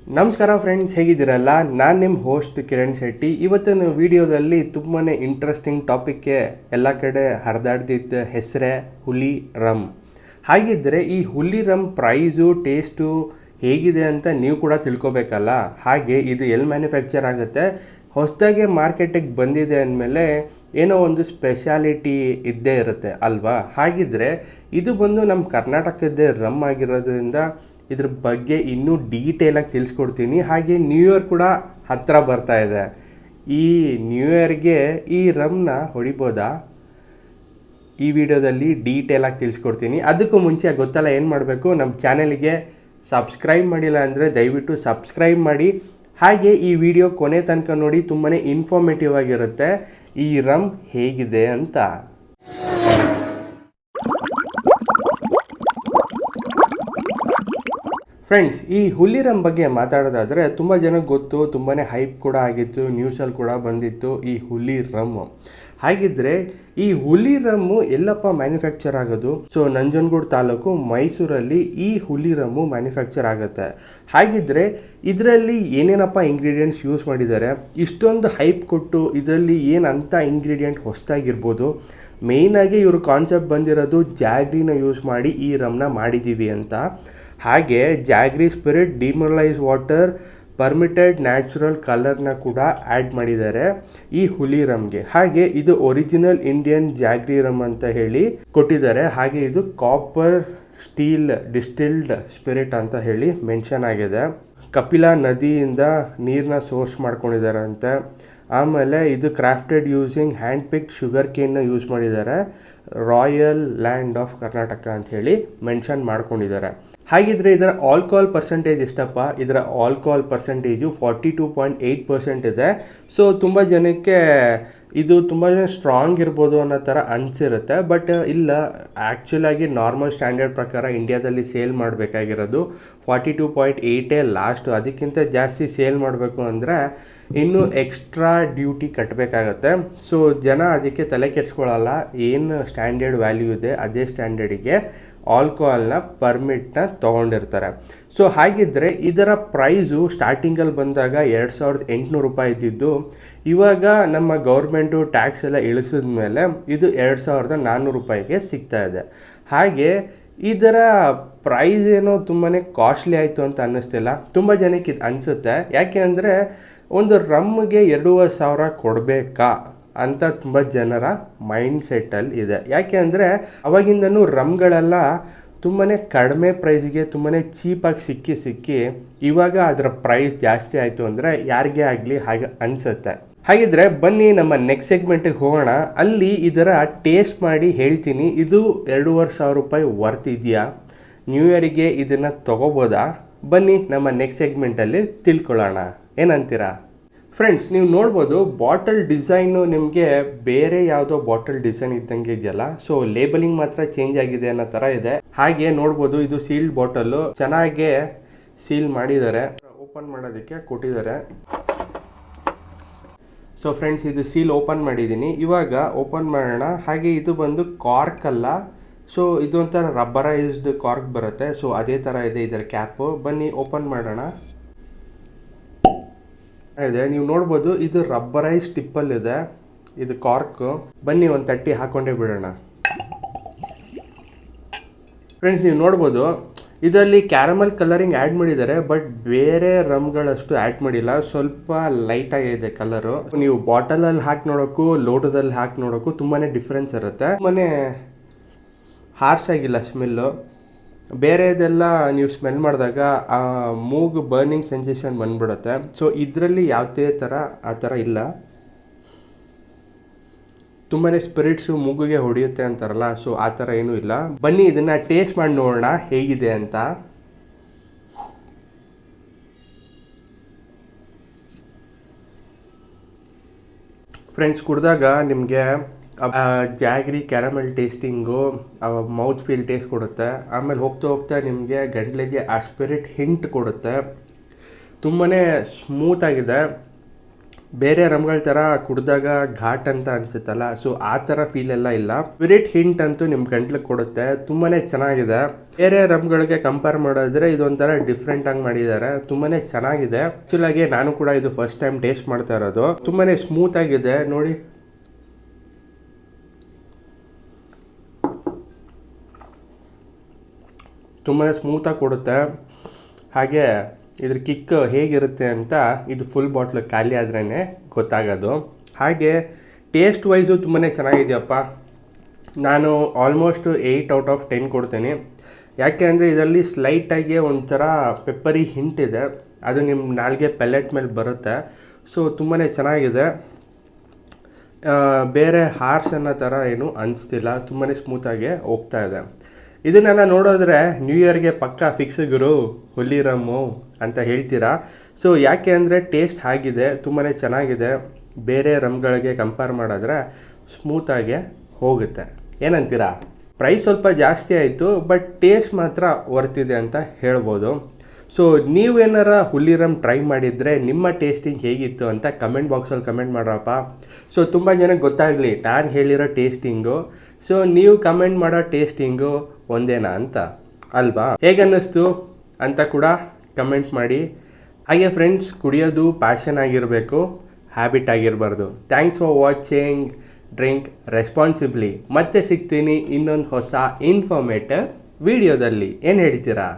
ನಮಸ್ಕಾರ ಫ್ರೆಂಡ್ಸ್, ಹೇಗಿದ್ದೀರಲ್ಲ? ನಾನು ನಿಮ್ಮ ಹೋಸ್ಟ್ ಕಿರಣ್ ಶೆಟ್ಟಿ. ಇವತ್ತಿನ ವಿಡಿಯೋದಲ್ಲಿ ತುಂಬಾ ಇಂಟ್ರೆಸ್ಟಿಂಗ್ ಟಾಪಿಕ್ಗೆ ಎಲ್ಲ ಕಡೆ ಹರಿದಾಡ್ದಿದ್ದ ಹೆಸರೇ ಹುಲಿ ರಮ್. ಹಾಗಿದ್ದರೆ ಈ ಹುಲಿ ರಮ್ ಪ್ರೈಸು, ಟೇಸ್ಟು ಹೇಗಿದೆ ಅಂತ ನೀವು ಕೂಡ ತಿಳ್ಕೊಬೇಕಲ್ಲ. ಹಾಗೆ ಇದು ಎಲ್ಲಿ ಮ್ಯಾನುಫ್ಯಾಕ್ಚರ್ ಆಗುತ್ತೆ, ಹೊಸದಾಗೆ ಮಾರ್ಕೆಟಿಗೆ ಬಂದಿದೆ ಅಂದಮೇಲೆ ಏನೋ ಒಂದು ಸ್ಪೆಷಾಲಿಟಿ ಇದ್ದೇ ಇರುತ್ತೆ ಅಲ್ವಾ? ಹಾಗಿದ್ದರೆ ಇದು ಬಂದು ನಮ್ಮ ಕರ್ನಾಟಕದ್ದೇ ರಮ್ ಆಗಿರೋದ್ರಿಂದ ಇದ್ರ ಬಗ್ಗೆ ಇನ್ನೂ ಡೀಟೇಲಾಗಿ ತಿಳಿಸ್ಕೊಡ್ತೀನಿ. ಹಾಗೆ ನ್ಯೂ ಇಯರ್ ಕೂಡ ಹತ್ತಿರ ಬರ್ತಾ ಇದೆ. ಈ ನ್ಯೂ ಇಯರ್ಗೆ ಈ ರಮ್ನ ಹೊಡಿಬೋದಾ? ಈ ವಿಡಿಯೋದಲ್ಲಿ ಡೀಟೇಲಾಗಿ ತಿಳಿಸ್ಕೊಡ್ತೀನಿ. ಅದಕ್ಕೂ ಮುಂಚೆ ಗೊತ್ತಲ್ಲ ಏನು ಮಾಡಬೇಕು, ನಮ್ಮ ಚಾನೆಲ್ಗೆ ಸಬ್ಸ್ಕ್ರೈಬ್ ಮಾಡಿಲ್ಲ ಅಂದರೆ ದಯವಿಟ್ಟು ಸಬ್ಸ್ಕ್ರೈಬ್ ಮಾಡಿ. ಹಾಗೆ ಈ ವಿಡಿಯೋ ಕೊನೆ ತನಕ ನೋಡಿ, ತುಂಬಾ ಇನ್ಫಾರ್ಮೇಟಿವ್ ಆಗಿರುತ್ತೆ ಈ ರಮ್ ಹೇಗಿದೆ ಅಂತ. ಫ್ರೆಂಡ್ಸ್, ಈ ಹುಲಿ ರಮ್ ಬಗ್ಗೆ ಮಾತಾಡೋದಾದರೆ ತುಂಬ ಜನಕ್ಕೆ ಗೊತ್ತು, ತುಂಬಾ ಹೈಪ್ ಕೂಡ ಆಗಿತ್ತು, ನ್ಯೂಸಲ್ಲಿ ಕೂಡ ಬಂದಿತ್ತು ಈ ಹುಲಿ ರಮ್. ಹಾಗಿದ್ದರೆ ಈ ಹುಲಿ ರಮ್ಮು ಎಲ್ಲಪ್ಪ ಮ್ಯಾನುಫ್ಯಾಕ್ಚರ್ ಆಗೋದು? ಸೊ ನಂಜನಗೂಡು ತಾಲೂಕು ಮೈಸೂರಲ್ಲಿ ಈ ಹುಲಿ ರಮ್ಮು ಮ್ಯಾನುಫ್ಯಾಕ್ಚರ್ ಆಗುತ್ತೆ. ಹಾಗಿದ್ದರೆ ಇದರಲ್ಲಿ ಏನೇನಪ್ಪ ಇಂಗ್ರೀಡಿಯೆಂಟ್ಸ್ ಯೂಸ್ ಮಾಡಿದ್ದಾರೆ, ಇಷ್ಟೊಂದು ಹೈಪ್ ಕೊಟ್ಟು ಇದರಲ್ಲಿ ಏನಂತ ಇಂಗ್ರೀಡಿಯೆಂಟ್ ಹೊಸದಾಗಿರ್ಬೋದು? ಮೇಯ್ನಾಗಿ ಇವರು ಕಾನ್ಸೆಪ್ಟ್ ಬಂದಿರೋದು ಜಾಗ್ರಿನ ಯೂಸ್ ಮಾಡಿ ಈ ರಮ್ನ ಮಾಡಿದ್ದೀವಿ ಅಂತ. ಹಾಗೆ jaggery spirit, demineralise water, permitted natural ಕಲರ್ನ ಕೂಡ ಆ್ಯಡ್ ಮಾಡಿದ್ದಾರೆ ಈ ಹುಲಿ ರಮ್ಗೆ. ಹಾಗೆ ಇದು ಒರಿಜಿನಲ್ ಇಂಡಿಯನ್ ಜಾಗ್ರಿ ರಮ್ ಅಂತ ಹೇಳಿ ಕೊಟ್ಟಿದ್ದಾರೆ. ಹಾಗೆ ಇದು ಕಾಪರ್ ಸ್ಟೀಲ್ ಡಿಸ್ಟಿಲ್ಡ್ ಸ್ಪಿರಿಟ್ ಅಂತ ಹೇಳಿ ಮೆನ್ಷನ್ ಆಗಿದೆ. ಕಪಿಲಾ ನದಿಯಿಂದ ನೀರನ್ನ ಸೋರ್ಸ್ ಮಾಡ್ಕೊಂಡಿದ್ದಾರಂತೆ. ಆಮೇಲೆ ಇದು crafted using hand picked sugar ಕೇನ್ನ ಯೂಸ್ ಮಾಡಿದ್ದಾರೆ. ರಾಯಲ್ ಲ್ಯಾಂಡ್ ಆಫ್ ಕರ್ನಾಟಕ ಅಂತ ಹೇಳಿ ಮೆನ್ಷನ್ ಮಾಡ್ಕೊಂಡಿದ್ದಾರೆ. ಹಾಗಿದ್ರೆ ಇದರ ಆಲ್ಕೋಹಾಲ್ ಪರ್ಸೆಂಟೇಜ್ ಎಷ್ಟಪ್ಪ? ಇದರ ಆಲ್ಕೋಹಾಲ್ ಪರ್ಸೆಂಟೇಜು 42.8% ಇದೆ. ಸೊ ತುಂಬ ಜನಕ್ಕೆ ಇದು ತುಂಬ ಸ್ಟ್ರಾಂಗ್ ಇರ್ಬೋದು ಅನ್ನೋ ಥರ ಅನಿಸಿರುತ್ತೆ. ಬಟ್ ಇಲ್ಲ, ಆ್ಯಕ್ಚುಲಾಗಿ ನಾರ್ಮಲ್ ಸ್ಟ್ಯಾಂಡರ್ಡ್ ಪ್ರಕಾರ ಇಂಡಿಯಾದಲ್ಲಿ ಸೇಲ್ ಮಾಡಬೇಕಾಗಿರೋದು 42.8 ಲಾಸ್ಟು. ಅದಕ್ಕಿಂತ ಜಾಸ್ತಿ ಸೇಲ್ ಮಾಡಬೇಕು ಅಂದರೆ ಇನ್ನೂ ಎಕ್ಸ್ಟ್ರಾ ಡ್ಯೂಟಿ ಕಟ್ಟಬೇಕಾಗತ್ತೆ. ಸೊ ಜನ ಅದಕ್ಕೆ ತಲೆ ಕೆಡಿಸ್ಕೊಳ್ಳಲ್ಲ. ಏನು ಸ್ಟ್ಯಾಂಡರ್ಡ್ ವ್ಯಾಲ್ಯೂ ಇದೆ ಅದೇ ಸ್ಟ್ಯಾಂಡರ್ಡಿಗೆ ಆಲ್ಕೋಹಾಲ್ನ ಪರ್ಮಿಟ್ನ ತೊಗೊಂಡಿರ್ತಾರೆ. ಸೊ ಹಾಗಿದ್ದರೆ ಇದರ ಪ್ರೈಸು ಸ್ಟಾರ್ಟಿಂಗಲ್ಲಿ ಬಂದಾಗ 2800 ರೂಪಾಯಿ ಇದ್ದಿದ್ದು, ಇವಾಗ ನಮ್ಮ ಗೌರ್ಮೆಂಟು ಟ್ಯಾಕ್ಸ್ ಎಲ್ಲ ಇಳಿಸಿದ ಮೇಲೆ ಇದು 2400 ರೂಪಾಯಿಗೆ ಸಿಗ್ತಾ ಇದೆ. ಹಾಗೆ ಇದರ ಪ್ರೈಸ್ ಏನೋ ತುಂಬಾ ಕಾಸ್ಟ್ಲಿ ಆಯಿತು ಅಂತ ಅನ್ನಿಸ್ತಿಲ್ಲ. ತುಂಬ ಜನಕ್ಕೆ ಇದು ಅನಿಸುತ್ತೆ. ಯಾಕೆ ಅಂದರೆ ಒಂದು ರಮ್ಗೆ 2500 ಕೊಡಬೇಕಾ ಅಂತ ತುಂಬ ಜನರ ಮೈಂಡ್ ಸೆಟ್ಟಲ್ಲಿ ಇದೆ. ಯಾಕೆ ಅಂದರೆ ಅವಾಗಿಂದನೂ ರಮ್ಗಳೆಲ್ಲ ತುಂಬಾ ಕಡಿಮೆ ಪ್ರೈಸಿಗೆ ತುಂಬಾ ಚೀಪಾಗಿ ಸಿಕ್ಕಿ ಇವಾಗ ಅದರ ಪ್ರೈಸ್ ಜಾಸ್ತಿ ಆಯಿತು ಅಂದರೆ ಯಾರಿಗೇ ಆಗಲಿ ಹಾಗೆ ಅನಿಸುತ್ತೆ. ಹಾಗಿದ್ರೆ ಬನ್ನಿ ನಮ್ಮ ನೆಕ್ಸ್ಟ್ ಸೆಗ್ಮೆಂಟಿಗೆ ಹೋಗೋಣ. ಅಲ್ಲಿ ಇದರ ಟೇಸ್ಟ್ ಮಾಡಿ ಹೇಳ್ತೀನಿ, ಇದು 2500 ರೂಪಾಯಿ ವರ್ತ್ ಇದೆಯಾ, ನ್ಯೂ ಇಯರಿಗೆ ಇದನ್ನು ತೊಗೋಬೋದಾ? ಬನ್ನಿ ನಮ್ಮ ನೆಕ್ಸ್ಟ್ ಸೆಗ್ಮೆಂಟಲ್ಲಿ ತಿಳ್ಕೊಳ್ಳೋಣ. ಏನಂತೀರಾ? ಫ್ರೆಂಡ್ಸ್, ನೀವು ನೋಡ್ಬೋದು ಬಾಟಲ್ ಡಿಸೈನು ನಿಮಗೆ ಬೇರೆ ಯಾವುದೋ ಬಾಟಲ್ ಡಿಸೈನ್ ಇದ್ದಂಗೆ ಇದೆಯಲ್ಲ. ಸೊ ಲೇಬಲಿಂಗ್ ಮಾತ್ರ ಚೇಂಜ್ ಆಗಿದೆ ಅನ್ನೋ ಥರ ಇದೆ. ಹಾಗೆ ನೋಡ್ಬೋದು ಇದು ಸೀಲ್ಡ್ ಬಾಟಲ್ಲು, ಚೆನ್ನಾಗಿ ಸೀಲ್ ಮಾಡಿದ್ದಾರೆ, ಓಪನ್ ಮಾಡೋದಕ್ಕೆ ಕೊಟ್ಟಿದ್ದಾರೆ. ಸೊ ಫ್ರೆಂಡ್ಸ್, ಇದು ಸೀಲ್ ಓಪನ್ ಮಾಡಿದ್ದೀನಿ. ಇವಾಗ ಓಪನ್ ಮಾಡೋಣ. ಹಾಗೆ ಇದು ಬಂದು ಕಾರ್ಕ್ ಅಲ್ಲ, ಸೊ ಇದು ಒಂಥರ ರಬ್ಬರೈಸ್ಡ್ ಕಾರ್ಕ್ ಬರುತ್ತೆ. ಸೊ ಅದೇ ಥರ ಇದೆ ಇದರ ಕ್ಯಾಪು. ಬನ್ನಿ ಓಪನ್ ಮಾಡೋಣ. ಇದೆ, ನೀವು ನೋಡ್ಬೋದು ಇದು ರಬ್ಬರೈಸ್ ಟಿಪ್ಪಲ್ ಇದೆ, ಇದು ಕಾರ್ಕು. ಬನ್ನಿ ಒಂದು ತಟ್ಟಿ ಹಾಕೊಂಡೇ ಬಿಡೋಣ. ಫ್ರೆಂಡ್ಸ್, ನೀವು ನೋಡ್ಬೋದು ಇದರಲ್ಲಿ ಕ್ಯಾರಮಲ್ ಕಲರಿಂಗ್ ಆ್ಯಡ್ ಮಾಡಿದ್ದಾರೆ, ಬಟ್ ಬೇರೆ ರಮ್ಗಳಷ್ಟು ಆ್ಯಡ್ ಮಾಡಿಲ್ಲ. ಸ್ವಲ್ಪ ಲೈಟಾಗಿದೆ ಕಲರು. ನೀವು ಬಾಟಲಲ್ಲಿ ಹಾಕಿ ನೋಡೋಕ್ಕೂ ಲೋಟದಲ್ಲಿ ಹಾಕಿ ನೋಡೋಕ್ಕೂ ತುಂಬಾ ಡಿಫ್ರೆನ್ಸ್ ಇರುತ್ತೆ. ತುಂಬಾ ಹಾರ್ಶ್ ಆಗಿಲ್ಲ ಸ್ಮೆಲ್ಲು. ಬೇರೆದೆಲ್ಲ ನೀವು ಸ್ಮೆಲ್ ಮಾಡಿದಾಗ ಆ ಮೂಗು ಬರ್ನಿಂಗ್ ಸೆನ್ಸೇಷನ್ ಬಂದ್ಬಿಡುತ್ತೆ. ಸೊ ಇದರಲ್ಲಿ ಯಾವುದೇ ಥರ ಆ ಥರ ಇಲ್ಲ. ತುಂಬಾ ಸ್ಪಿರಿಟ್ಸು ಮೂಗಿಗೆ ಹೊಡೆಯುತ್ತೆ ಅಂತಾರಲ್ಲ, ಸೊ ಆ ಥರ ಏನೂ ಇಲ್ಲ. ಬನ್ನಿ ಇದನ್ನು ಟೇಸ್ಟ್ ಮಾಡಿ ನೋಡೋಣ ಹೇಗಿದೆ ಅಂತ. ಫ್ರೆಂಡ್ಸ್, ಕುಡಿದಾಗ ನಿಮಗೆ jaggery caramel tasting, mouth feel taste ಕೊಡುತ್ತೆ. ಆಮೇಲೆ ಹೋಗ್ತಾ ನಿಮಗೆ ಗಂಟ್ಲಿಗೆ ಆ ಸ್ಪಿರಿಟ್ ಹಿಂಟ್ ಕೊಡುತ್ತೆ. ತುಂಬಾ ಸ್ಮೂತಾಗಿದೆ. ಬೇರೆ ರಮ್ಗಳ ಥರ ಕುಡಿದಾಗ ಘಾಟ್ ಅಂತ ಅನಿಸುತ್ತಲ್ಲ, ಸೊ ಆ ಥರ ಫೀಲ್ ಎಲ್ಲ ಇಲ್ಲ. ಸ್ಪಿರಿಟ್ ಹಿಂಟ್ ಅಂತೂ ನಿಮ್ಮ ಗಂಟ್ಲಿಗೆ ಕೊಡುತ್ತೆ. ತುಂಬಾ ಚೆನ್ನಾಗಿದೆ. ಬೇರೆ ರಮ್ಗಳಿಗೆ ಕಂಪೇರ್ ಮಾಡಿದ್ರೆ ಇದೊಂಥರ ಡಿಫ್ರೆಂಟಾಗಿ ಮಾಡಿದ್ದಾರೆ, ತುಂಬಾ ಚೆನ್ನಾಗಿದೆ. ಆ್ಯಕ್ಚುಲಾಗಿ ನಾನು ಕೂಡ ಇದು ಫಸ್ಟ್ ಟೈಮ್ ಟೇಸ್ಟ್ ಮಾಡ್ತಾ ಇರೋದು. ತುಂಬಾ ಸ್ಮೂತಾಗಿದೆ ನೋಡಿ. ತುಂಬಾ ಸ್ಮೂತಾಗಿ ಕೊಡುತ್ತೆ. ಹಾಗೆ ಇದ್ರ ಕಿಕ್ ಹೇಗಿರುತ್ತೆ ಅಂತ ಇದು ಫುಲ್ ಬಾಟ್ಲು ಖಾಲಿ ಆದ್ರೇ ಗೊತ್ತಾಗೋದು. ಹಾಗೆ ಟೇಸ್ಟ್ ವೈಸು ತುಂಬಾ ಚೆನ್ನಾಗಿದೆಯಪ್ಪ. ನಾನು ಆಲ್ಮೋಸ್ಟ್ 8 ಔಟ್ ಆಫ್ 10 ಕೊಡ್ತೀನಿ. ಯಾಕೆ ಅಂದರೆ ಇದರಲ್ಲಿ ಸ್ಲೈಟಾಗಿ ಒಂಥರ ಪೆಪ್ಪರಿ ಹಿಂಟ್ ಇದೆ, ಅದು ನಿಮ್ಮ ನಾಲ್ಗೆ ಪೆಲೆಟ್ ಮೇಲೆ ಬರುತ್ತೆ. ಸೊ ತುಂಬಾ ಚೆನ್ನಾಗಿದೆ. ಬೇರೆ ಹಾರ್ಸ್ ಅನ್ನೋ ಥರ ಏನು ಅನಿಸ್ತಿಲ್ಲ, ತುಂಬಾ ಸ್ಮೂತಾಗಿ ಹೋಗ್ತಾ ಇದೆ. ಇದನ್ನೆಲ್ಲ ನೋಡಿದ್ರೆ ನ್ಯೂ ಇಯರ್ಗೆ ಪಕ್ಕ ಫಿಕ್ಸ್ ಗುರು ಹುಲಿ ರಮ್ಮು ಅಂತ ಹೇಳ್ತೀರಾ. ಸೊ ಯಾಕೆ ಅಂದರೆ ಟೇಸ್ಟ್ ಆಗಿದೆ, ತುಂಬಾ ಚೆನ್ನಾಗಿದೆ. ಬೇರೆ ರಮ್ಗಳಿಗೆ ಕಂಪೇರ್ ಮಾಡಿದ್ರೆ ಸ್ಮೂತಾಗೆ ಹೋಗುತ್ತೆ. ಏನಂತೀರಾ? ಪ್ರೈಸ್ ಸ್ವಲ್ಪ ಜಾಸ್ತಿ ಆಯಿತು, ಬಟ್ ಟೇಸ್ಟ್ ಮಾತ್ರ ವರ್ತಿದೆ ಅಂತ ಹೇಳ್ಬೋದು. ಸೊ ನೀವೇನಾರ ಹುಲಿ ರಮ್ ಟ್ರೈ ಮಾಡಿದರೆ ನಿಮ್ಮ ಟೇಸ್ಟಿಂಗ್ ಹೇಗಿತ್ತು ಅಂತ ಕಮೆಂಟ್ ಬಾಕ್ಸಲ್ಲಿ ಕಮೆಂಟ್ ಮಾಡ್ರಪ್ಪ. ಸೊ ತುಂಬ ಜನಕ್ಕೆ ಗೊತ್ತಾಗಲಿ ನಾನು ಹೇಳಿರೋ ಟೇಸ್ಟಿಂಗು. ಸೊ ನೀವು ಕಮೆಂಟ್ ಮಾಡೋ ಟೇಸ್ಟಿಂಗು ಒಂದೇನಾ ಅಂತ ಅಲ್ವಾ? ಹೇಗನ್ನಿಸ್ತು ಅಂತ ಕೂಡ ಕಮೆಂಟ್ ಮಾಡಿ. ಹಾಗೆ ಫ್ರೆಂಡ್ಸ್, ಕುಡಿಯೋದು ಪ್ಯಾಷನ್ ಆಗಿರಬೇಕು, ಹ್ಯಾಬಿಟ್ ಆಗಿರಬಾರ್ದು. Thanks for watching. Drink responsibly. ಮತ್ತೆ ಸಿಗ್ತೀನಿ ಇನ್ನೊಂದು ಹೊಸ ಇನ್ಫಾರ್ಮೇಟಿವ್ ವಿಡಿಯೋದಲ್ಲಿ. ಏನು ಹೇಳ್ತೀರಾ?